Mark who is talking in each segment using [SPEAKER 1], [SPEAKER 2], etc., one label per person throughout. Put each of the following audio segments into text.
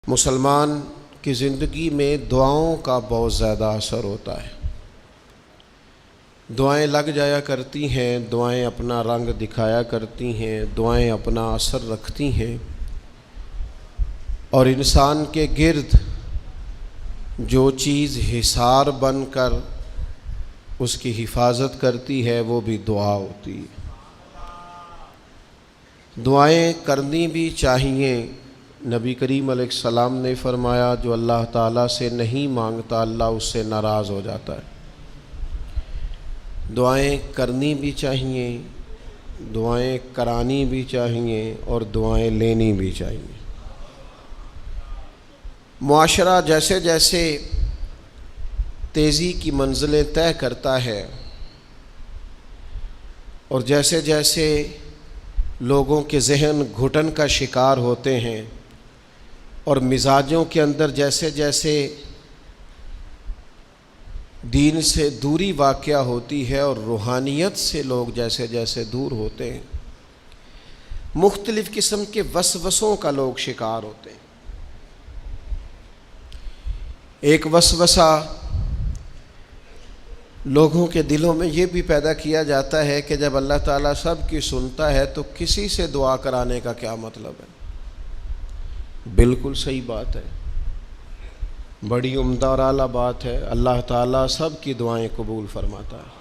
[SPEAKER 1] مسلمان کی زندگی میں دعاؤں کا بہت زیادہ اثر ہوتا ہے۔ دعائیں لگ جایا کرتی ہیں، دعائیں اپنا رنگ دکھایا کرتی ہیں، دعائیں اپنا اثر رکھتی ہیں، اور انسان کے گرد جو چیز حصار بن کر اس کی حفاظت کرتی ہے وہ بھی دعا ہوتی ہے۔ دعائیں کرنی بھی چاہیے۔ نبی کریم علیہ السلام نے فرمایا جو اللہ تعالیٰ سے نہیں مانگتا اللہ اس سے ناراض ہو جاتا ہے۔ دعائیں کرنی بھی چاہیے، دعائیں کرانی بھی چاہیے، اور دعائیں لینی بھی چاہیے۔ معاشرہ جیسے جیسے تیزی کی منزلیں طے کرتا ہے اور جیسے جیسے لوگوں کے ذہن گھٹن کا شکار ہوتے ہیں اور مزاجوں کے اندر جیسے جیسے دین سے دوری واقع ہوتی ہے اور روحانیت سے لوگ جیسے جیسے دور ہوتے ہیں، مختلف قسم کے وسوسوں کا لوگ شکار ہوتے ہیں۔ ایک وسوسہ لوگوں کے دلوں میں یہ بھی پیدا کیا جاتا ہے کہ جب اللہ تعالیٰ سب کی سنتا ہے تو کسی سے دعا کرانے کا کیا مطلب ہے؟ بالکل صحیح بات ہے، بڑی عمدہ اور اعلیٰ بات ہے۔ اللہ تعالیٰ سب کی دعائیں قبول فرماتا ہے۔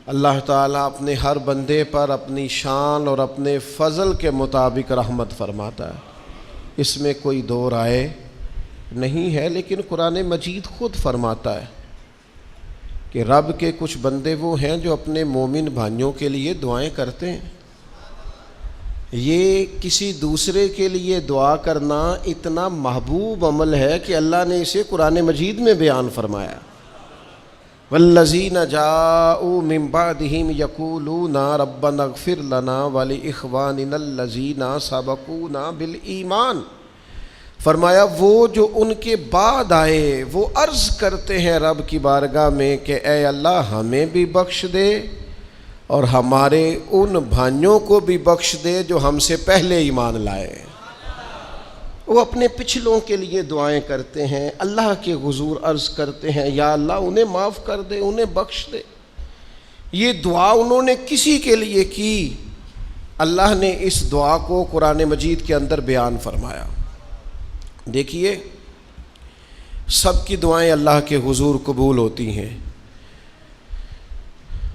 [SPEAKER 1] اللہ تعالیٰ اپنے ہر بندے پر اپنی شان اور اپنے فضل کے مطابق رحمت فرماتا ہے، اس میں کوئی دو رائے نہیں ہے۔ لیکن قرآن مجید خود فرماتا ہے کہ رب کے کچھ بندے وہ ہیں جو اپنے مومن بھائیوں کے لیے دعائیں کرتے ہیں۔ یہ کسی دوسرے کے لیے دعا کرنا اتنا محبوب عمل ہے کہ اللہ نے اسے قرآن مجید میں بیان فرمایا۔ والذین جاءوا من بعدہم یقولون ربنا اغفر لنا ولإخواننا الذین سبقونا بالایمان، فرمایا وہ جو ان کے بعد آئے وہ عرض کرتے ہیں رب کی بارگاہ میں کہ اے اللہ ہمیں بھی بخش دے اور ہمارے ان بھائیوں کو بھی بخش دے جو ہم سے پہلے ایمان لائے۔ وہ اپنے پچھلوں کے لیے دعائیں کرتے ہیں، اللہ کے حضور عرض کرتے ہیں یا اللہ انہیں معاف کر دے، انہیں بخش دے۔ یہ دعا انہوں نے کسی کے لیے کی، اللہ نے اس دعا کو قرآن مجید کے اندر بیان فرمایا۔ دیکھیے سب کی دعائیں اللہ کے حضور قبول ہوتی ہیں،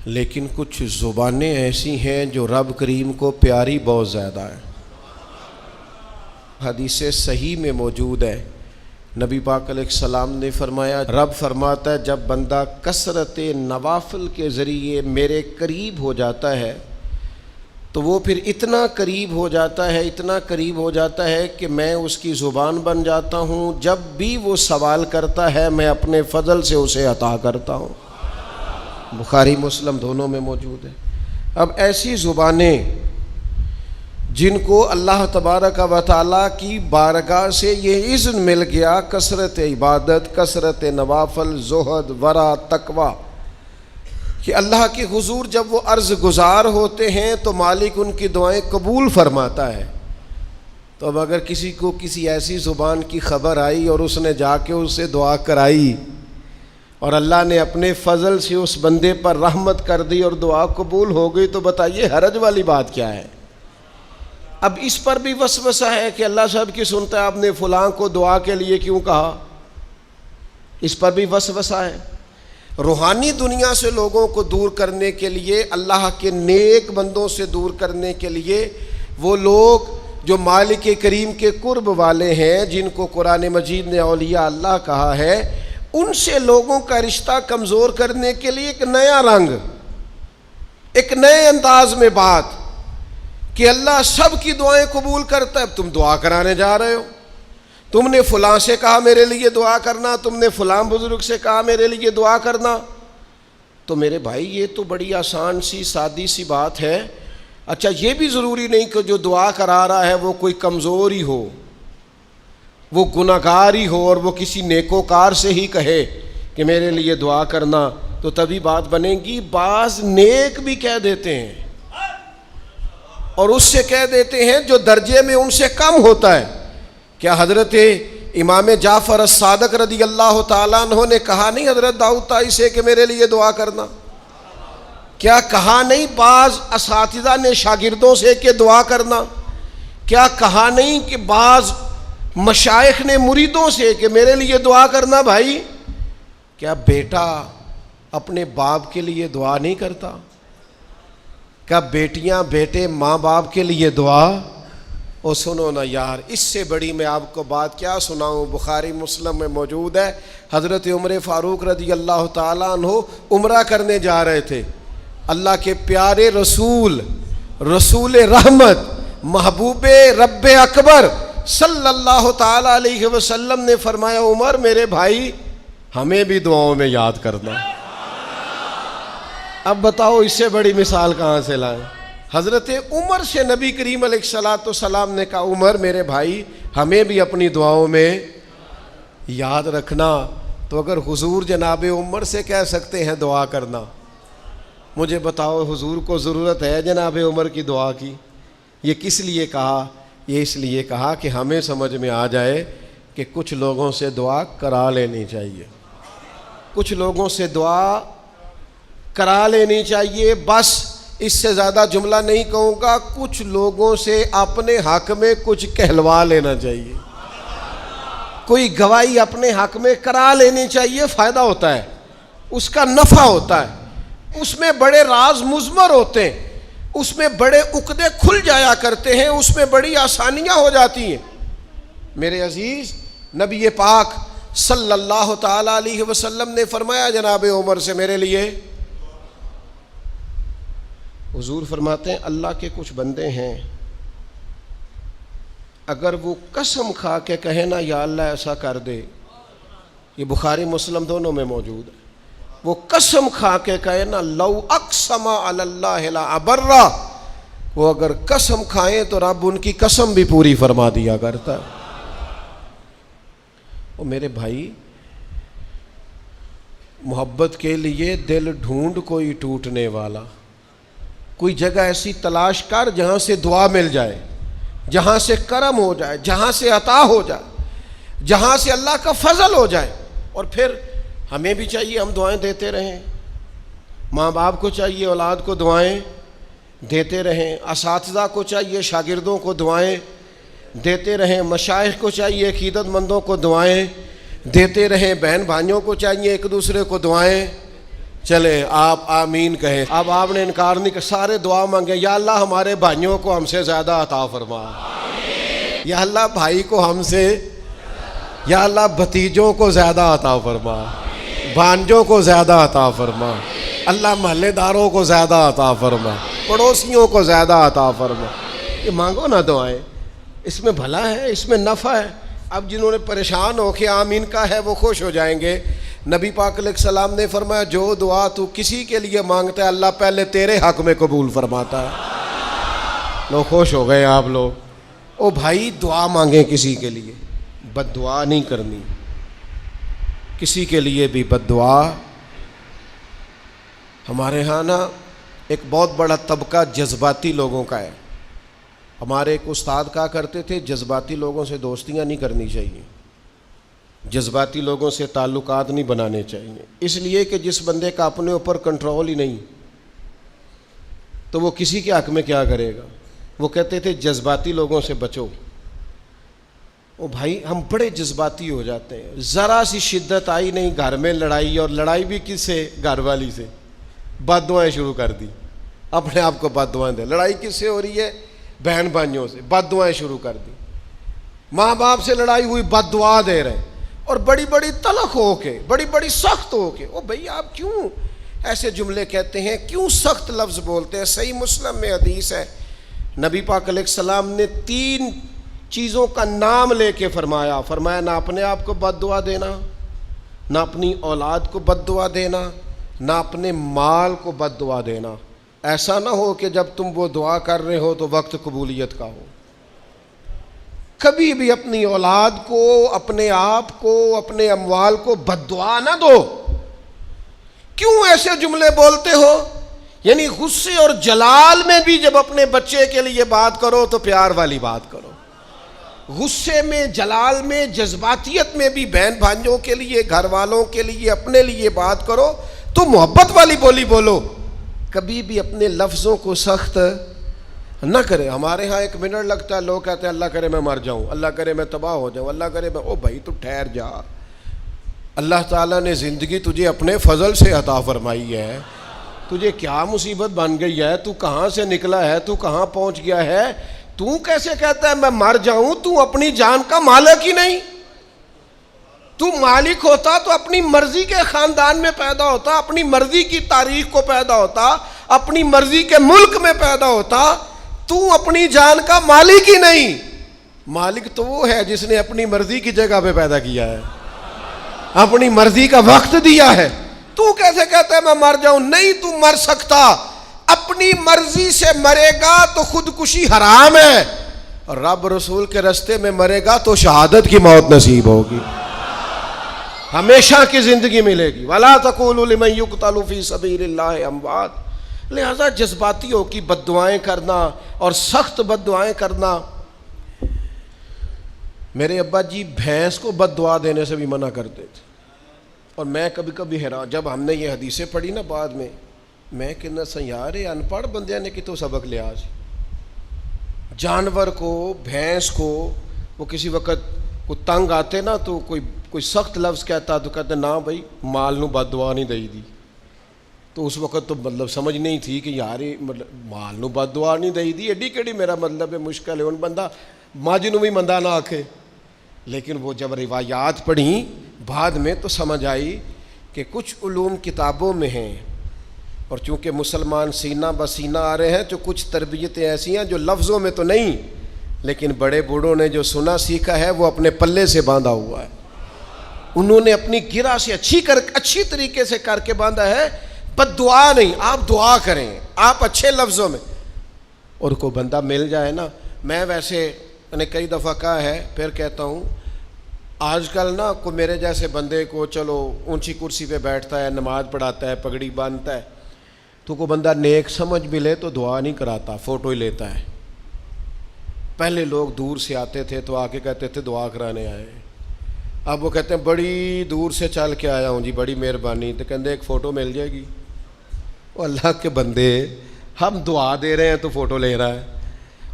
[SPEAKER 1] لیکن کچھ زبانیں ایسی ہیں جو رب کریم کو پیاری بہت زیادہ ہیں۔ حدیث صحیح میں موجود ہے، نبی پاک علیہ السلام نے فرمایا، رب فرماتا ہے جب بندہ کثرت نوافل کے ذریعے میرے قریب ہو جاتا ہے تو وہ پھر اتنا قریب ہو جاتا ہے، اتنا قریب ہو جاتا ہے کہ میں اس کی زبان بن جاتا ہوں، جب بھی وہ سوال کرتا ہے میں اپنے فضل سے اسے عطا کرتا ہوں۔ بخاری مسلم دونوں میں موجود ہے۔ اب ایسی زبانیں جن کو اللہ تبارک و تعالیٰ کی بارگاہ سے یہ اذن مل گیا، کثرت عبادت، کثرت نوافل، زہد، ورع، تقوی، کہ اللہ کے حضور جب وہ عرض گزار ہوتے ہیں تو مالک ان کی دعائیں قبول فرماتا ہے۔ تو اب اگر کسی کو کسی ایسی زبان کی خبر آئی اور اس نے جا کے اس سے دعا کرائی اور اللہ نے اپنے فضل سے اس بندے پر رحمت کر دی اور دعا قبول ہو گئی، تو بتائیے حرج والی بات کیا ہے؟ اب اس پر بھی وسوسہ ہے کہ اللہ صاحب کی سنتا ہے، آپ نے فلاں کو دعا کے لیے کیوں کہا؟ اس پر بھی وسوسہ ہے۔ روحانی دنیا سے لوگوں کو دور کرنے کے لیے، اللہ کے نیک بندوں سے دور کرنے کے لیے، وہ لوگ جو مالک کریم کے قرب والے ہیں، جن کو قرآن مجید نے اولیاء اللہ کہا ہے، ان سے لوگوں کا رشتہ کمزور کرنے کے لیے ایک نیا رنگ، ایک نئے انداز میں بات کہ اللہ سب کی دعائیں قبول کرتا ہے۔ اب تم دعا کرانے جا رہے ہو، تم نے فلاں سے کہا میرے لیے دعا کرنا، تم نے فلاں بزرگ سے کہا میرے لیے دعا کرنا، تو میرے بھائی یہ تو بڑی آسان سی سادی سی بات ہے۔ اچھا یہ بھی ضروری نہیں کہ جو دعا کرا رہا ہے وہ کوئی کمزور ہی ہو، وہ گناہگار ہی ہو، اور وہ کسی نیکوکار سے ہی کہے کہ میرے لیے دعا کرنا تو تبھی بات بنے گی۔ بعض نیک بھی کہہ دیتے ہیں اور اس سے کہہ دیتے ہیں جو درجے میں ان سے کم ہوتا ہے کیا حضرت امام جعفر الصادق رضی اللہ تعالیٰ عنہ نے کہا نہیں حضرت داؤد طائی سے کہ میرے لیے دعا کرنا؟ کیا کہا نہیں بعض اساتذہ نے شاگردوں سے کہ دعا کرنا؟ کیا کہا نہیں کہ بعض مشائخ نے مریدوں سے کہ میرے لیے دعا کرنا بھائی؟ کیا بیٹا اپنے باپ کے لیے دعا نہیں کرتا؟ کیا بیٹیاں بیٹے ماں باپ کے لیے دعا؟ او سنو نا یار، اس سے بڑی میں آپ کو بات کیا سناؤں؟ بخاری مسلم میں موجود ہے، حضرت عمر فاروق رضی اللہ تعالیٰ عنہ عمرہ کرنے جا رہے تھے. اللہ کے پیارے رسول، رسول رحمت، محبوب رب اکبر صلی اللہ تعالیٰ علیہ وسلم نے فرمایا عمر میرے بھائی ہمیں بھی دعاؤں میں یاد کرنا. اب بتاؤ اس سے بڑی مثال کہاں سے لائیں؟ حضرت عمر سے نبی کریم علیہ الصلوۃ والسلام نے کہا عمر میرے بھائی ہمیں بھی اپنی دعاؤں میں یاد رکھنا. تو اگر حضور جناب عمر سے کہہ سکتے ہیں دعا کرنا، مجھے بتاؤ حضور کو ضرورت ہے جناب عمر کی دعا کی؟ یہ کس لیے کہا؟ یہ اس لیے کہا کہ ہمیں سمجھ میں آ جائے کہ کچھ لوگوں سے دعا کرا لینی چاہیے، کچھ لوگوں سے دعا کرا لینی چاہیے. بس اس سے زیادہ جملہ نہیں کہوں گا، کچھ لوگوں سے اپنے حق میں کچھ کہلوا لینا چاہیے، کوئی گواہی اپنے حق میں کرا لینی چاہیے. فائدہ ہوتا ہے، اس کا نفع ہوتا ہے، اس میں بڑے راز مضمر ہوتے ہیں، اس میں بڑے عقدے کھل جایا کرتے ہیں، اس میں بڑی آسانیاں ہو جاتی ہیں. میرے عزیز نبی پاک صلی اللہ تعالی علیہ وسلم نے فرمایا جناب عمر سے میرے لیے. حضور فرماتے ہیں اللہ کے کچھ بندے ہیں اگر وہ قسم کھا کے کہے نا یا اللہ ایسا کر دے، یہ بخاری مسلم دونوں میں موجود ہے، وہ قسم کھا کے کہے نا لو اقسم علی اللہ لا ابرہ، وہ اگر قسم کھائیں تو رب ان کی قسم بھی پوری فرما دیا کرتا ہے. اور میرے بھائی محبت کے لیے دل ڈھونڈ کوئی ٹوٹنے والا، کوئی جگہ ایسی تلاش کر جہاں سے دعا مل جائے، جہاں سے کرم ہو جائے، جہاں سے عطا ہو جائے، جہاں سے اللہ کا فضل ہو جائے. اور پھر ہمیں بھی چاہیے ہم دعائیں دیتے رہیں، ماں باپ کو چاہیے اولاد کو دعائیں دیتے رہیں، اساتذہ کو چاہیے شاگردوں کو دعائیں دیتے رہیں، مشائخ کو چاہیے عقیدت مندوں کو دعائیں دیتے رہیں، بہن بھائیوں کو چاہیے ایک دوسرے کو دعائیں. چلیں آپ آمین کہیں. اب آپ نے انکار نہیں کہ سارے دعا مانگے یا اللہ ہمارے بھائیوں کو ہم سے زیادہ عطا فرما، یا اللہ بھائی کو ہم سے، یا اللہ بھتیجوں کو زیادہ عطا فرما، بھانجوں کو زیادہ عطا فرما، اللہ محلے داروں کو زیادہ عطا فرما، پڑوسیوں کو زیادہ عطا فرما. یہ مانگو نا دعائیں، اس میں بھلا ہے، اس میں نفع ہے. اب جنہوں نے پریشان ہو کے آمین کا ہے وہ خوش ہو جائیں گے. نبی پاک علیہ السلام نے فرمایا جو دعا تو کسی کے لیے مانگتا ہے اللہ پہلے تیرے حق میں قبول فرماتا ہے. لوگ خوش ہو گئے آپ لوگ. او بھائی دعا مانگیں کسی کے لیے، بد دعا نہیں کرنی کسی کے لیے بھی بد دعا. ہمارے ہاں نا ایک بہت بڑا طبقہ جذباتی لوگوں کا ہے. ہمارے ایک استاد کہا کرتے تھے جذباتی لوگوں سے دوستیاں نہیں کرنی چاہیے، جذباتی لوگوں سے تعلقات نہیں بنانے چاہیے، اس لیے کہ جس بندے کا اپنے اوپر کنٹرول ہی نہیں تو وہ کسی کے حق میں کیا کرے گا. وہ کہتے تھے جذباتی لوگوں سے بچو. او بھائی ہم بڑے جذباتی ہو جاتے ہیں، ذرا سی شدت آئی نہیں گھر میں لڑائی، اور لڑائی بھی کس سے؟ گھر والی سے. بد دعائیں شروع کر دی، اپنے آپ کو بد دعائیں دے. لڑائی کس سے ہو رہی ہے؟ بہن بھائیوں سے. بد دعائیں شروع کر دی. ماں باپ سے لڑائی ہوئی، بد دعا دے رہے، اور بڑی بڑی تلخ ہو کے، بڑی بڑی سخت ہو کے. او بھئی آپ کیوں ایسے جملے کہتے ہیں، کیوں سخت لفظ بولتے ہیں؟ صحیح مسلم میں حدیث ہے، نبی پاک علیہ السلام نے 3 چیزوں کا نام لے کے فرمایا نہ اپنے آپ کو بد دعا دینا، نہ اپنی اولاد کو بد دعا دینا، نہ اپنے مال کو بد دعا دینا. ایسا نہ ہو کہ جب تم وہ دعا کر رہے ہو تو وقت قبولیت کا ہو. کبھی بھی اپنی اولاد کو، اپنے آپ کو، اپنے اموال کو بد دعا نہ دو. کیوں ایسے جملے بولتے ہو؟ یعنی غصے اور جلال میں بھی جب اپنے بچے کے لیے بات کرو تو پیار والی بات کرو. غصے میں، جلال میں، جذباتیت میں بھی بہن بھائیوں کے لیے، گھر والوں کے لیے، اپنے لیے بات کرو تو محبت والی بولی بولو، کبھی بھی اپنے لفظوں کو سخت نہ کرے۔ ہمارے ہاں 1 منٹ لگتا ہے، لوگ کہتے ہیں اللہ کرے میں مر جاؤں، اللہ کرے میں تباہ ہو جاؤں، اللہ کرے میں، او بھائی تو ٹھہر جا، اللہ تعالیٰ نے زندگی تجھے اپنے فضل سے عطا فرمائی ہے، تجھے کیا مصیبت بن گئی ہے، تو کہاں سے نکلا ہے، تو کہاں پہنچ گیا ہے، تو کیسے کہتا ہے میں مر جاؤں؟ تو اپنی جان کا مالک ہی نہیں، تو مالک ہوتا تو اپنی مرضی کے خاندان میں پیدا ہوتا، اپنی مرضی کی تاریخ کو پیدا ہوتا، اپنی مرضی کے ملک میں پیدا ہوتا، تو اپنی جان کا مالک ہی نہیں۔ مالک تو وہ ہے جس نے اپنی مرضی کی جگہ پہ پیدا کیا ہے، اپنی مرضی کا وقت دیا ہے۔ تو کیسے کہتا ہے میں مر جاؤں؟ نہیں، تو مر سکتا، اپنی مرضی سے مرے گا تو خودکشی حرام ہے، اور رب رسول کے راستے میں مرے گا تو شہادت کی موت نصیب ہوگی، ہمیشہ کی زندگی ملے گی۔ وَلَا تَقُولُوا لِمَن يُقْتَلُ فِي سَبِيلِ اللَّهِ أَمْوَاتٌ۔ لہذا جذباتیوں کی بد دعائیں کرنا اور سخت بد دعائیں کرنا، میرے ابا جی بھینس کو بد دعا دینے سے بھی منع کرتے تھے، اور میں کبھی کبھی حیران، جب ہم نے یہ حدیثیں پڑھی نا بعد میں کہنا سا یار ان پڑھ بندیاں نے کتوں سبق لیا سی۔ جانور کو، بھینس کو، وہ کسی وقت کو تنگ آتے نا تو کوئی سخت لفظ کہتا تو کہتے نہ بھائی مال نو بد دعا نہیں دئی دی، تو اس وقت تو مطلب سمجھ نہیں تھی کہ یار مطلب مال نو بد دعا نہیں دئی دی، ایڈی کیڑی میرا مطلب ہے، مشکل ہے ان بندہ ماج نو بھی مندہ نہ آکھے۔ لیکن وہ جب روایات پڑھیں بعد میں تو سمجھ آئی کہ کچھ علوم کتابوں میں ہیں، اور چونکہ مسلمان سینہ بسینہ آ رہے ہیں تو کچھ تربیتیں ایسی ہیں جو لفظوں میں تو نہیں، لیکن بڑے بوڑھوں نے جو سنا سیکھا ہے وہ اپنے پلے سے باندھا ہوا ہے، انہوں نے اپنی گرہ سے اچھی طریقے سے کر کے باندھا ہے۔ بد دعا نہیں، آپ دعا کریں، آپ اچھے لفظوں میں، اور کوئی بندہ مل جائے نا، میں ویسے میں نے کئی دفعہ کہا ہے، پھر کہتا ہوں، آج کل نا کوئی میرے جیسے بندے کو چلو اونچی کرسی پہ بیٹھتا ہے، نماز پڑھاتا ہے، پگڑی باندھتا ہے، تو کوئی بندہ نیک سمجھ بھی لے تو دعا نہیں کراتا، فوٹو ہی لیتا ہے۔ پہلے لوگ دور سے آتے تھے تو آ کے کہتے تھے دعا کرانے آئے، اب وہ کہتے ہیں بڑی دور سے چل کے آیا ہوں جی، بڑی مہربانی، تو کہتے ایک فوٹو مل جائے گی۔ وہ اللہ کے بندے، ہم دعا دے رہے ہیں تو فوٹو لے رہا ہے۔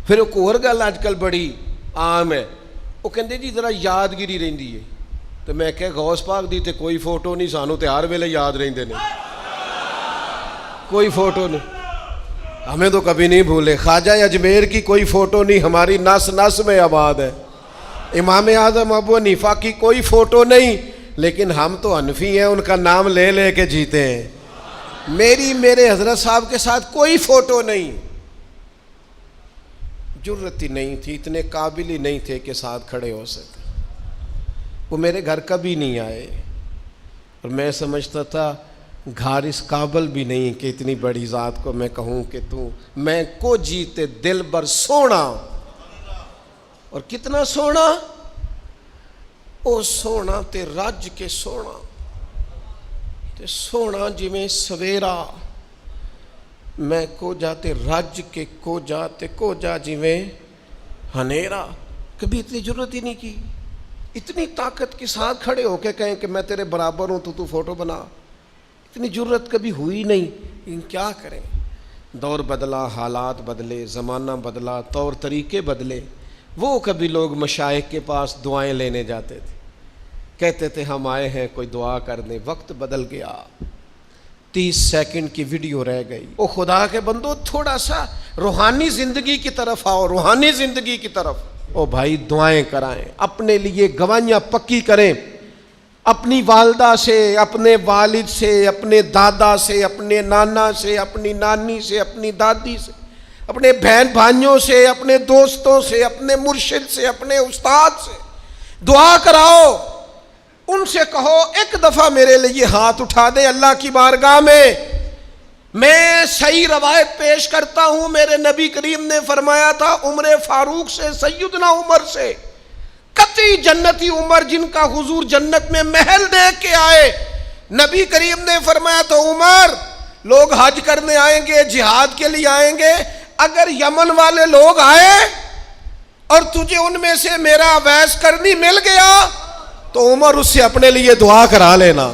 [SPEAKER 1] پھر ایک اور گل آج کل بڑی عام ہے، وہ کہتے جی ذرا یادگیری رہندی ہے، تو میں کہ غوث پاک دی تے کوئی فوٹو نہیں، سانو تے ہر ویلے یاد رہندے نے، کوئی فوٹو نہیں، ہمیں تو کبھی نہیں بھولے۔ خواجہ اجمیر کی کوئی فوٹو نہیں، ہماری نس نس میں آباد ہے۔ امام اعظم ابو حنیفہ کی کوئی فوٹو نہیں، لیکن ہم تو حنفی ہیں، ان کا نام لے لے کے جیتے ہیں۔ میرے حضرت صاحب کے ساتھ کوئی فوٹو نہیں، جرت ہی نہیں تھی، اتنے قابل ہی نہیں تھے کہ ساتھ کھڑے ہو سکے۔ وہ میرے گھر کبھی نہیں آئے، اور میں سمجھتا تھا گھر اس قابل بھی نہیں کہ اتنی بڑی ذات کو میں کہوں کہ تو میں کو جیتے دل بر سونا، اور کتنا سونا، او سونا تے رج کے سونا تے سونا جویں سویرا، میں کو جاتے رج کے کو جاتے کو جا جویں ہنیرا۔ کبھی اتنی ضرورت ہی نہیں کی، اتنی طاقت کے ساتھ کھڑے ہو کے کہیں کہ میں تیرے برابر ہوں تو فوٹو بنا، اتنی ضرورت کبھی ہوئی نہیں۔ لیکن کیا کریں، دور بدلا، حالات بدلے، زمانہ بدلا، طور طریقے بدلے۔ وہ کبھی لوگ مشائخ کے پاس دعائیں لینے جاتے تھے، کہتے تھے ہم آئے ہیں کوئی دعا کر دیں، وقت بدل گیا، 30 سیکنڈ کی ویڈیو رہ گئی۔ او خدا کے بندو، تھوڑا سا روحانی زندگی کی طرف آؤ، روحانی زندگی کی طرف۔ او بھائی دعائیں کرائیں، اپنے لیے گواہیاں پکی کریں، اپنی والدہ سے، اپنے والد سے، اپنے دادا سے، اپنے نانا سے، اپنی نانی سے، اپنی دادی سے، اپنے بہن بھائیوں سے، اپنے دوستوں سے، اپنے مرشد سے، اپنے استاد سے دعا کراؤ۔ ان سے کہو ایک دفعہ میرے لیے ہاتھ اٹھا دے اللہ کی بارگاہ میں صحیح روایت پیش کرتا ہوں، میرے نبی کریم نے فرمایا تھا عمر فاروق سے، سیدنا عمر سے، قطعی جنتی عمر جن کا حضور جنت میں محل دیکھ کے آئے، نبی کریم نے فرمایا تو عمر لوگ حج کرنے آئیں گے، جہاد کے لیے آئیں گے، اگر یمن والے لوگ آئے اور تجھے ان میں سے میرا اویس کرنی مل گیا تو عمر اس سے اپنے لیے دعا کرا لینا،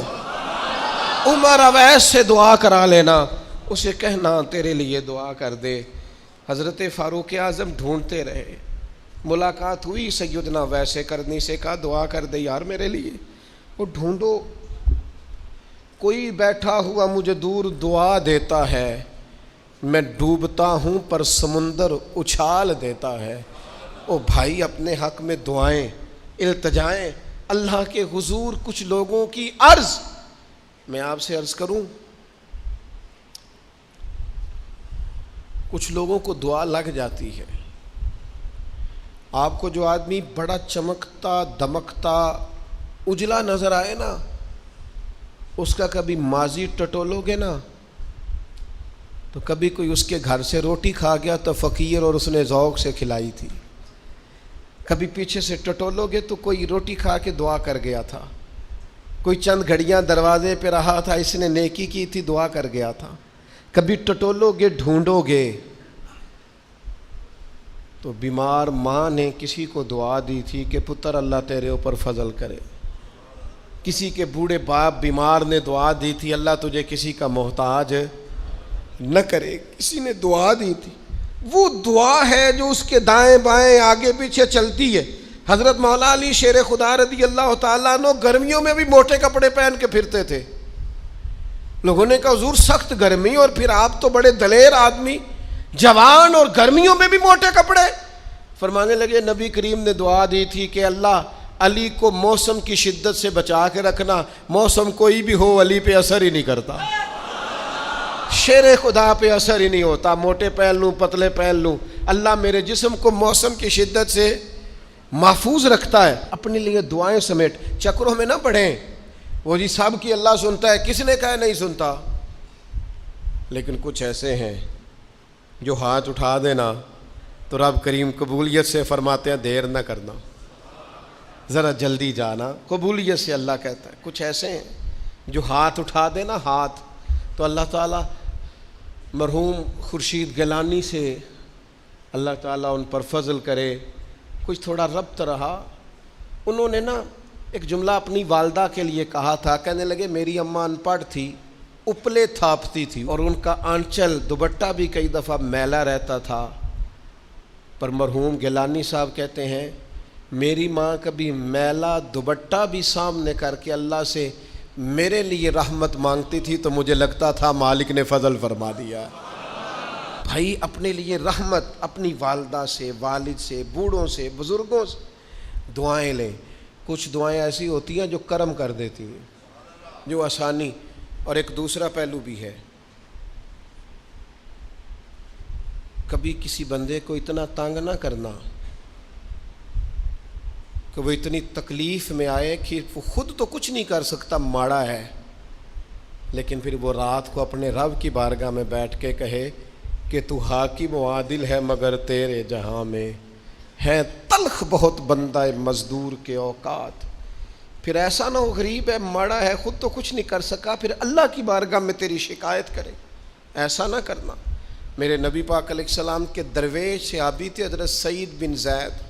[SPEAKER 1] عمر اویس سے دعا کرا لینا، اسے کہنا تیرے لیے دعا کر دے۔ حضرت فاروق اعظم ڈھونڈتے رہے، ملاقات ہوئی سیدنا اویس کرنی سے، کہا دعا کر دے یار میرے لیے۔ وہ ڈھونڈو، کوئی بیٹھا ہوا مجھے دور دعا دیتا ہے، میں ڈوبتا ہوں پر سمندر اچھال دیتا ہے۔ او بھائی اپنے حق میں دعائیں التجائیں اللہ کے حضور۔ کچھ لوگوں کی عرض، میں آپ سے عرض کروں، کچھ لوگوں کو دعا لگ جاتی ہے۔ آپ کو جو آدمی بڑا چمکتا دمکتا اجلا نظر آئے نا، اس کا کبھی ماضی ٹٹولو گے نا تو کبھی کوئی اس کے گھر سے روٹی کھا گیا تو فقیر اور اس نے ذوق سے کھلائی تھی، کبھی پیچھے سے ٹٹولو گے تو کوئی روٹی کھا کے دعا کر گیا تھا، کوئی چند گھڑیاں دروازے پہ رہا تھا، اس نے نیکی کی تھی دعا کر گیا تھا۔ کبھی ٹٹولو گے ڈھونڈو گے تو بیمار ماں نے کسی کو دعا دی تھی کہ پتر اللہ تیرے اوپر فضل کرے، کسی کے بوڑھے باپ بیمار نے دعا دی تھی اللہ تجھے کسی کا محتاج نہ کرے، کسی نے دعا دی تھی۔ وہ دعا ہے جو اس کے دائیں بائیں آگے پیچھے چلتی ہے۔ حضرت مولا علی شیر خدا رضی اللہ تعالیٰ عنہ گرمیوں میں بھی موٹے کپڑے پہن کے پھرتے تھے۔ لوگوں نے کہا حضور سخت گرمی اور پھر آپ تو بڑے دلیر آدمی، جوان اور گرمیوں میں بھی موٹے کپڑے۔ فرمانے لگے نبی کریم نے دعا دی تھی کہ اللہ علی کو موسم کی شدت سے بچا کے رکھنا، موسم کوئی بھی ہو علی پہ اثر ہی نہیں کرتا، شیر خدا پہ اثر ہی نہیں ہوتا، موٹے پہن لوں پتلے پہن لوں، اللہ میرے جسم کو موسم کی شدت سے محفوظ رکھتا ہے۔ اپنے لیے دعائیں سمیٹ، چکروں میں نہ پڑھیں، وہ جی سب کی اللہ سنتا ہے، کس نے کہا نہیں سنتا؟ لیکن کچھ ایسے ہیں جو ہاتھ اٹھا دینا تو رب کریم قبولیت سے فرماتے ہیں دیر نہ کرنا، ذرا جلدی جانا، قبولیت سے اللہ کہتا ہے۔ کچھ ایسے ہیں جو ہاتھ اٹھا دینا ہاتھ تو اللہ تعالیٰ مرحوم خورشید گیلانی سے اللہ تعالیٰ ان پر فضل کرے۔ کچھ تھوڑا ربط رہا، انہوں نے نا ایک جملہ اپنی والدہ کے لیے کہا تھا، کہنے لگے میری اماں ان پڑھ تھی، اپلے تھاپتی تھی اور ان کا آنچل دوپٹہ بھی کئی دفعہ میلا رہتا تھا، پر مرحوم گیلانی صاحب کہتے ہیں میری ماں کبھی میلا دوپٹہ بھی سامنے کر کے اللہ سے میرے لیے رحمت مانگتی تھی تو مجھے لگتا تھا مالک نے فضل فرما دیا۔ بھائی اپنے لیے رحمت اپنی والدہ سے، والد سے، بوڑھوں سے، بزرگوں سے دعائیں لیں۔ کچھ دعائیں ایسی ہوتی ہیں جو کرم کر دیتی ہیں، جو آسانی۔ اور ایک دوسرا پہلو بھی ہے، کبھی کسی بندے کو اتنا تنگ نہ کرنا کہ وہ اتنی تکلیف میں آئے کہ وہ خود تو کچھ نہیں کر سکتا، ماڑا ہے، لیکن پھر وہ رات کو اپنے رب کی بارگاہ میں بیٹھ کے کہے کہ تو حاکم و عادل ہے مگر تیرے جہاں میں ہے تلخ بہت بندہ مزدور کے اوقات۔ پھر ایسا نہ ہو غریب ہے، ماڑا ہے، خود تو کچھ نہیں کر سکا، پھر اللہ کی بارگاہ میں تیری شکایت کرے، ایسا نہ کرنا۔ میرے نبی پاک علیہ السلام کے درویش صحابی تھے حضرت سعید بن زید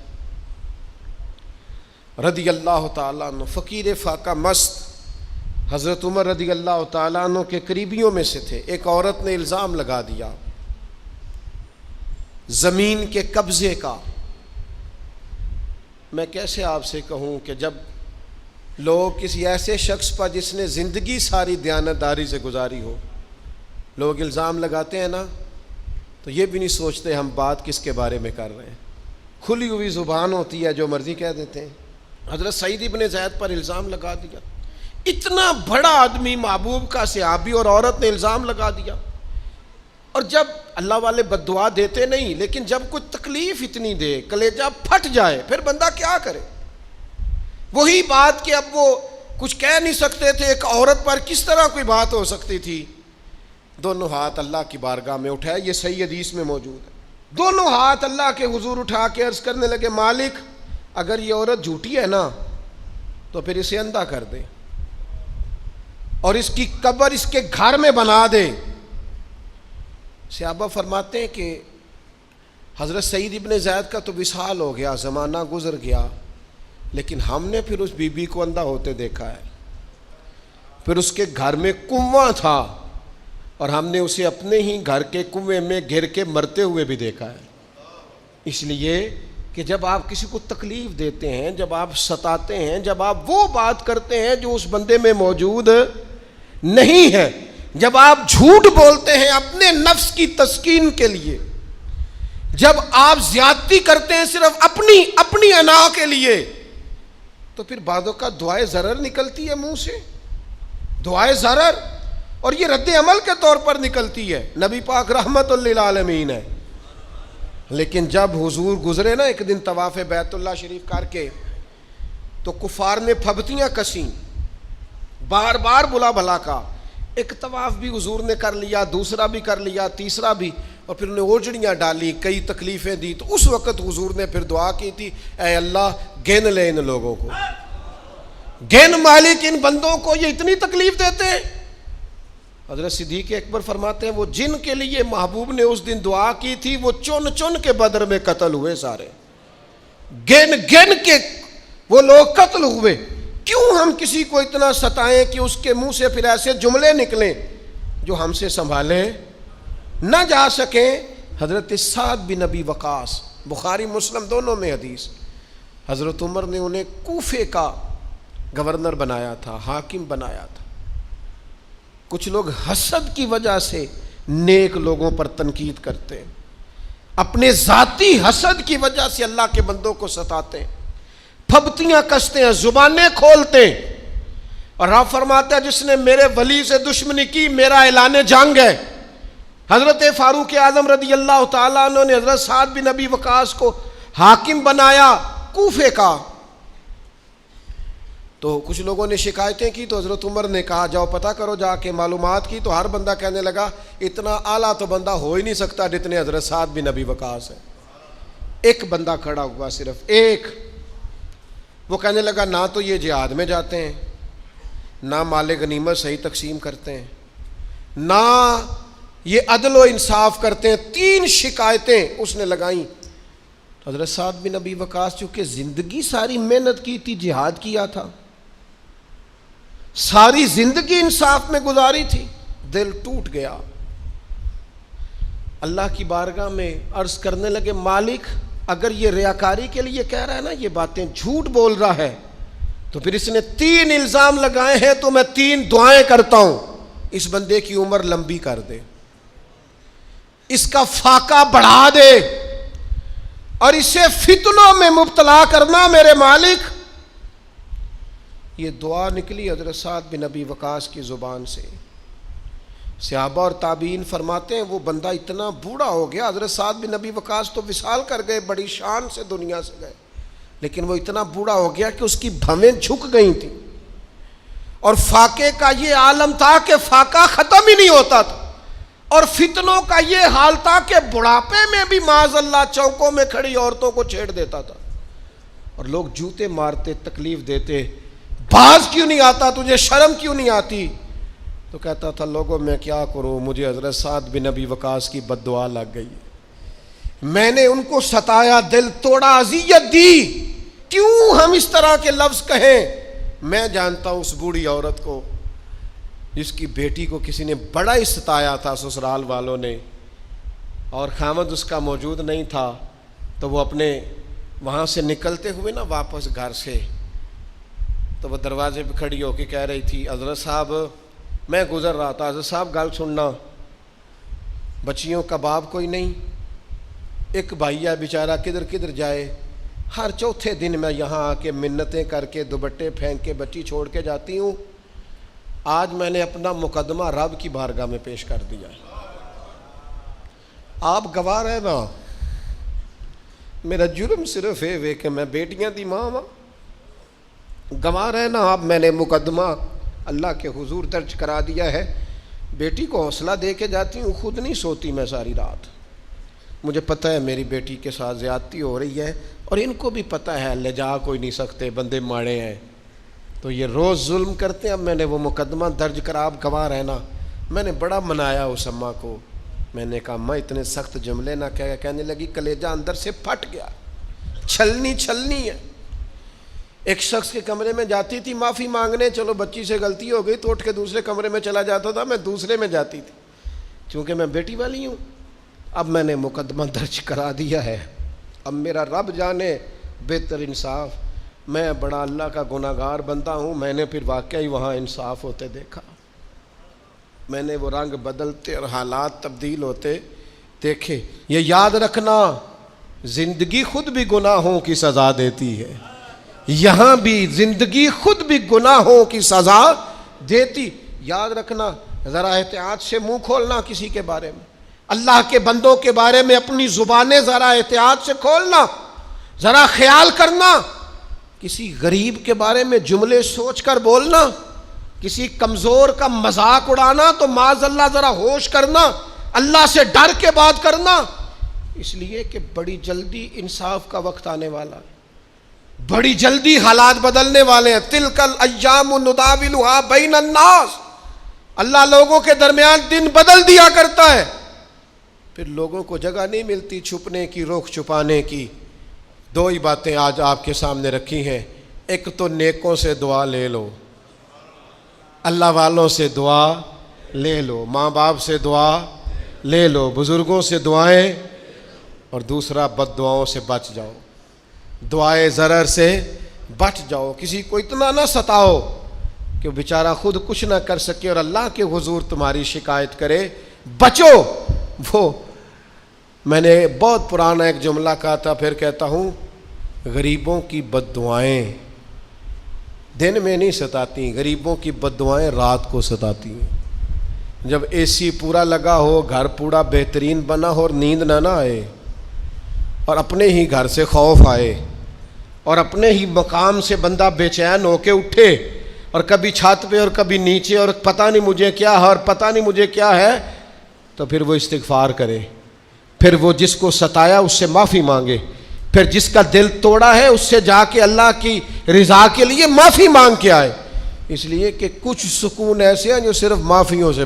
[SPEAKER 1] رضی اللہ تعالیٰ عنہ، فقیر فاقہ مست، حضرت عمر رضی اللہ تعالیٰ عنہ کے قریبیوں میں سے تھے۔ ایک عورت نے الزام لگا دیا زمین کے قبضے کا۔ میں کیسے آپ سے کہوں کہ جب لوگ کسی ایسے شخص پر جس نے زندگی ساری دیانتداری سے گزاری ہو، لوگ الزام لگاتے ہیں نا تو یہ بھی نہیں سوچتے ہم بات کس کے بارے میں کر رہے ہیں، کھلی ہوئی زبان ہوتی ہے جو مرضی کہہ دیتے ہیں۔ حضرت سعید بن زید پر الزام لگا دیا، اتنا بڑا آدمی محبوب کا صحابی اور عورت نے الزام لگا دیا۔ اور جب اللہ والے بد دعا دیتے نہیں، لیکن جب کوئی تکلیف اتنی دے کلیجہ پھٹ جائے پھر بندہ کیا کرے؟ وہی بات کہ اب وہ کچھ کہہ نہیں سکتے تھے، ایک عورت پر کس طرح کوئی بات ہو سکتی تھی؟ دونوں ہاتھ اللہ کی بارگاہ میں اٹھائے، یہ صحیح حدیث میں موجود ہے۔ دونوں ہاتھ اللہ کے حضور اٹھا کے عرض کرنے لگے مالک اگر یہ عورت جھوٹی ہے نا تو پھر اسے اندھا کر دے اور اس کی قبر اس کے گھر میں بنا دے۔ صحابہ فرماتے ہیں کہ حضرت سعید ابن زید کا تو وصال ہو گیا، زمانہ گزر گیا، لیکن ہم نے پھر اس بی بی کو اندھا ہوتے دیکھا ہے، پھر اس کے گھر میں کنواں تھا اور ہم نے اسے اپنے ہی گھر کے کنویں میں گر کے مرتے ہوئے بھی دیکھا ہے۔ اس لیے کہ جب آپ کسی کو تکلیف دیتے ہیں، جب آپ ستاتے ہیں، جب آپ وہ بات کرتے ہیں جو اس بندے میں موجود نہیں ہے، جب آپ جھوٹ بولتے ہیں اپنے نفس کی تسکین کے لیے، جب آپ زیادتی کرتے ہیں صرف اپنی انا کے لیے، تو پھر بعضوں کا دعائے ضرر نکلتی ہے منہ سے، دعائے ضرر، اور یہ رد عمل کے طور پر نکلتی ہے۔ نبی پاک رحمت للعالمین ہے، لیکن جب حضور گزرے نا ایک دن طواف بیت اللہ شریف کر کے، تو کفار نے پھبتیاں کسیں، بار بار بلا بھلا کا، ایک طواف بھی حضور نے کر لیا، دوسرا بھی کر لیا، تیسرا بھی، اور پھر انہیں اوجڑیاں ڈالی، کئی تکلیفیں دی، تو اس وقت حضور نے پھر دعا کی تھی، اے اللہ گن لے ان لوگوں کو، گن مالک ان بندوں کو، یہ اتنی تکلیف دیتے ہیں۔ حضرت صدیق اکبر فرماتے ہیں وہ جن کے لیے محبوب نے اس دن دعا کی تھی وہ چن چن کے بدر میں قتل ہوئے، سارے گن گن کے وہ لوگ قتل ہوئے۔ کیوں ہم کسی کو اتنا ستائیں کہ اس کے منہ سے پھر ایسے جملے نکلیں جو ہم سے سنبھالے نہ جا سکیں۔ حضرت سعد بن ابی وقاص، بخاری مسلم دونوں میں حدیث، حضرت عمر نے انہیں کوفے کا گورنر بنایا تھا، حاکم بنایا تھا۔ کچھ لوگ حسد کی وجہ سے نیک لوگوں پر تنقید کرتے ہیں، اپنے ذاتی حسد کی وجہ سے اللہ کے بندوں کو ستاتے ہیں، پھبتیاں کستے ہیں، زبانیں کھولتے ہیں، اور آپ فرماتے ہیں جس نے میرے ولی سے دشمنی کی میرا اعلان جنگ ہے۔ حضرت فاروق اعظم رضی اللہ تعالیٰ عنہ نے حضرت سعد بن ابی وقاص کو حاکم بنایا کوفے کا، تو کچھ لوگوں نے شکایتیں کی، تو حضرت عمر نے کہا جاؤ پتہ کرو جا کے، معلومات کی، تو ہر بندہ کہنے لگا اتنا اعلیٰ تو بندہ ہو ہی نہیں سکتا جتنے حضرت سعد بن ابی وقاص ہے۔ ایک بندہ کھڑا ہوا، صرف ایک، وہ کہنے لگا نہ تو یہ جہاد میں جاتے ہیں، نہ مال غنیمت صحیح تقسیم کرتے ہیں، نہ یہ عدل و انصاف کرتے ہیں۔ 3 شکایتیں اس نے لگائیں۔ حضرت سعد بن ابی وقاص چونکہ زندگی ساری محنت کی تھی، جہاد کیا تھا، ساری زندگی انصاف میں گزاری تھی، دل ٹوٹ گیا، اللہ کی بارگاہ میں عرض کرنے لگے مالک اگر یہ ریاکاری کے لیے کہہ رہا ہے نا، یہ باتیں جھوٹ بول رہا ہے، تو پھر اس نے 3 الزام لگائے ہیں، تو میں 3 دعائیں کرتا ہوں، اس بندے کی عمر لمبی کر دے، اس کا فاقہ بڑھا دے، اور اسے فتنوں میں مبتلا کرنا میرے مالک۔ یہ دعا نکلی حضرت سعد بن ابی وقاص کی زبان سے۔ صحابہ اور تابعین فرماتے ہیں وہ بندہ اتنا بوڑھا ہو گیا، حضرت سعد بن ابی وقاص تو وصال کر گئے، بڑی شان سے دنیا سے گئے، لیکن وہ اتنا بوڑھا ہو گیا کہ اس کی بھویں جھک گئی تھیں، اور فاقے کا یہ عالم تھا کہ فاقہ ختم ہی نہیں ہوتا تھا، اور فتنوں کا یہ حال تھا کہ بڑھاپے میں بھی معاذ اللہ چوکوں میں کھڑی عورتوں کو چھیڑ دیتا تھا، اور لوگ جوتے مارتے، تکلیف دیتے، باز کیوں نہیں آتا، تجھے شرم کیوں نہیں آتی؟ تو کہتا تھا لوگوں میں کیا کروں، مجھے حضرت سعد بن ابی وقاص کی بد دعا لگ گئی، میں نے ان کو ستایا، دل توڑا، اذیت دی، کیوں ہم اس طرح کے لفظ کہیں؟ میں جانتا ہوں اس بوڑھی عورت کو جس کی بیٹی کو کسی نے بڑا ہی ستایا تھا سسرال والوں نے، اور خامد اس کا موجود نہیں تھا، تو وہ اپنے وہاں سے نکلتے ہوئے نا واپس گھر سے، تو وہ دروازے پہ کھڑی ہو کے کہہ رہی تھی حضرت صاحب میں گزر رہا تھا، حضرت صاحب گل سننا، بچیوں کا باپ کوئی نہیں، ایک بھائی ہے بیچارہ کدھر کدھر جائے، ہر چوتھے دن میں یہاں آ کے منتیں کر کے دوپٹے پھینک کے بچی چھوڑ کے جاتی ہوں، آج میں نے اپنا مقدمہ رب کی بارگاہ میں پیش کر دیا، آپ گواہ رہے نا، میرا جرم صرف ہے کہ میں بیٹیاں دی ماں ہاں، گواہ رہنا آپ، میں نے مقدمہ اللہ کے حضور درج کرا دیا ہے، بیٹی کو حوصلہ دے کے جاتی ہوں، خود نہیں سوتی میں ساری رات، مجھے پتہ ہے میری بیٹی کے ساتھ زیادتی ہو رہی ہے، اور ان کو بھی پتہ ہے لے جا کوئی نہیں سکتے، بندے ماڑے ہیں، تو یہ روز ظلم کرتے ہیں، اب میں نے وہ مقدمہ درج کرا، آپ گواہ رہنا، میں نے بڑا منایا اس اماں کو، میں نے کہا میں اتنے سخت جملے نہ کہنے لگی کلیجہ اندر سے پھٹ گیا، چھلنی ہے۔ ایک شخص کے کمرے میں جاتی تھی معافی مانگنے، چلو بچی سے غلطی ہو گئی تو اٹھ کے دوسرے کمرے میں چلا جاتا تھا، میں دوسرے میں جاتی تھی، چونکہ میں بیٹی والی ہوں۔ اب میں نے مقدمہ درج کرا دیا ہے، اب میرا رب جانے بہتر انصاف، میں بڑا اللہ کا گناہگار بندہ ہوں۔ میں نے پھر واقعی وہاں انصاف ہوتے دیکھا، میں نے وہ رنگ بدلتے اور حالات تبدیل ہوتے دیکھے۔ یہ یاد رکھنا، زندگی خود بھی گناہوں کی سزا دیتی ہے، یہاں بھی زندگی خود بھی گناہوں کی سزا دیتی۔ یاد رکھنا، ذرا احتیاط سے منہ کھولنا کسی کے بارے میں، اللہ کے بندوں کے بارے میں اپنی زبانیں ذرا احتیاط سے کھولنا، ذرا خیال کرنا، کسی غریب کے بارے میں جملے سوچ کر بولنا، کسی کمزور کا مذاق اڑانا تو معاذ اللہ ذرا ہوش کرنا، اللہ سے ڈر کے بات کرنا، اس لیے کہ بڑی جلدی انصاف کا وقت آنے والا ہے، بڑی جلدی حالات بدلنے والے ہیں۔ تلک الایام نداولھا بین الناس، اللہ لوگوں کے درمیان دن بدل دیا کرتا ہے، پھر لوگوں کو جگہ نہیں ملتی چھپنے کی، روک چھپانے کی۔ دو ہی باتیں آج آپ کے سامنے رکھی ہیں، ایک تو نیکوں سے دعا لے لو، اللہ والوں سے دعا لے لو، ماں باپ سے دعا لے لو، بزرگوں سے دعائیں، اور دوسرا بد دعاؤں سے بچ جاؤ، دعائے ضرر سے بچ جاؤ۔ کسی کو اتنا نہ ستاؤ کہ وہ بیچارہ خود کچھ نہ کر سکے اور اللہ کے حضور تمہاری شکایت کرے، بچو۔ وہ میں نے بہت پرانا ایک جملہ کہا تھا، پھر کہتا ہوں، غریبوں کی بد دعائیں دن میں نہیں ستاتی، غریبوں کی بد دعائیں رات کو ستاتی ہیں۔ جب اے سی پورا لگا ہو، گھر پورا بہترین بنا ہو اور نیند نہ آئے، اور اپنے ہی گھر سے خوف آئے، اور اپنے ہی مقام سے بندہ بے چین ہو کے اٹھے، اور کبھی چھت پہ اور کبھی نیچے، اور پتہ نہیں مجھے کیا ہے اور پتہ نہیں مجھے کیا ہے، تو پھر وہ استغفار کرے، پھر وہ جس کو ستایا اس سے معافی مانگے، پھر جس کا دل توڑا ہے اس سے جا کے اللہ کی رضا کے لیے معافی مانگ کے آئے، اس لیے کہ کچھ سکون ایسے ہیں جو صرف معافیوں سے